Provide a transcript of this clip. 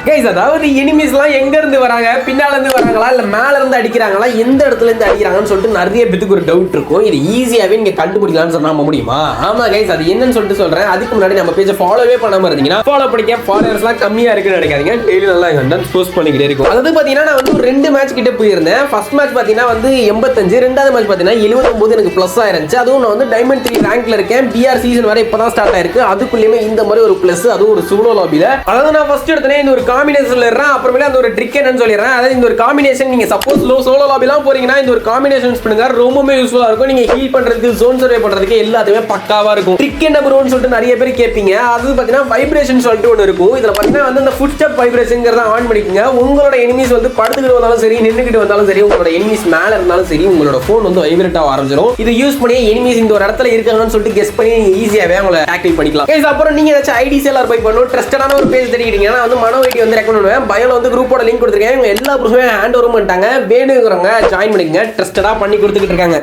Guys, அதாவது எனிமீஸ்லாம் எங்க இருந்து வராங்க, பின்னால இருந்து வராங்களா இல்ல மேல இருந்து அடிக்கிறாங்களா, எந்த இடத்துல இருந்து அடிக்கிறாங்கன்னு சொல்லிட்டு நிறைய பேருக்கு ஒரு டவுட் இருக்கும். இது ஈஸியாவே நீங்க கண்டுபிடிக்கலாம்னு சொன்னா முடியுமா? ஆமா கைஸ், அது என்னன்னு சொல்லிட்டு சொல்றேன். அதுக்கு முன்னாடி நம்ம பேஜை ஃபாலோவே பண்ணாம இருந்தீங்கன்னா ஃபாலோ பண்ணிக்க. ஃபாலோவர்ஸ்லாம் கம்மியா இருக்குன்னு நினைக்காதீங்க. டெய்லி நல்லா எங்க போஸ்ட் பண்ணிக்கிட்டே இருக்கும். அதாவது பாத்தீங்கன்னா நான் வந்து 2 மேட்ச் கிட்ட போயிருந்தேன். ஃபர்ஸ்ட் மேட்ச் பாத்தீங்கன்னா வந்து 85, ரெண்டாவது மேட்ச் பாத்தீங்கன்னா 79 எனக்கு பிளஸ் ஆயிருந்துச்சு. அதுவும் நான் வந்து டைமண்ட் 3 ரேங்க்ல இருக்கேன். பிஆர் சீசன் வரை இப்பதான் ஸ்டார்ட் ஆயிருக்கு. அதுக்குள்ளேயுமே இந்த மாதிரி ஒரு பிளஸ், அதுவும் ஒரு சோலோ லாபில. அதாவது நான் ஃபர்ஸ்ட் எடுத்தனே இந்த ஒரு காம்பினேஷன்ல இருக்கேன். அப்புறமேல அந்த ஒரு ட்ரிக் என்னன்னு சொல்லிடுறேன். அதாவது இந்த ஒரு காம்பினேஷன் நீங்க சப்போஸ் சோலோ லாபிலாம் போறீங்கன்னா இந்த ஒரு காம்பினேஷன் பண்ணுங்க, ரொம்பவே யூஸ்ஃபுல்லா இருக்கும். நீங்க ஹீல் பண்றதுக்கு, ஜோன் சர்வே பண்றதுக்கு எல்லாத்தையுமே பக்காவா இருக்கும். ட்ரிக் என்ன ப்ரோன்னு சொல்லிட்டு நிறைய பேர் கேட்பீங்க. அது பாத்தீங்கன்னா வைப்ரேஷன் சொல்லிட்டு ஒன்று இருக்கும். இதுல பாத்தீங்கன்னா வந்து இந்த ஃபுட் ஸ்டெப் வைப்ரேஷன்ங்கிறத ஆன் பண்ணிக்கோங்க. உங்களோட எனிமீஸ் வந்து படுத்துக்கிட்டு வந்தாலும் சரி, நின்றுக்கிட்டு வந்தாலும் சரி, உங்களோட எனிமீஸ் மேல இருந்தாலும் சரி, உங்களோட போன் வந்து வைப்ரேட் ஆக ஆரம்பிச்சிடும். இது யூஸ் பண்ணி எனிமீஸ் இந்த ஒரு இடத்துல இருக்காங்கன்னு சொல்லிட்டு கெஸ் பண்ணி ஈஸியாவே அவங்களை டாக்கிள் பண்ணிக்கலாம். அப்புறம் நீங்க ஏதாச்சும் ஐடிஸ் எல்லாம் போய் பண்ணணும், ட்ரஸ்டடான ஒரு பேஜ் தெரிவிக்கிறீங்கன்னா வந்து மனோ ஐடி வந்து ரெக்கமெண்ட் பண்ணுவேன். பயோல வந்து குரூப்போட லிங்க் கொடுத்துருக்கேன். எல்லா ப்ரூஃபுமே ஹேண்ட் ஓவர் பண்ணிட்டாங்க. வேணுங்கிறவங்க ஜாயின் பண்ணிக்கங்க. ட்ரஸ்டடா பண்ணி கொடுத்துக்கிட்டு இருக்காங்க.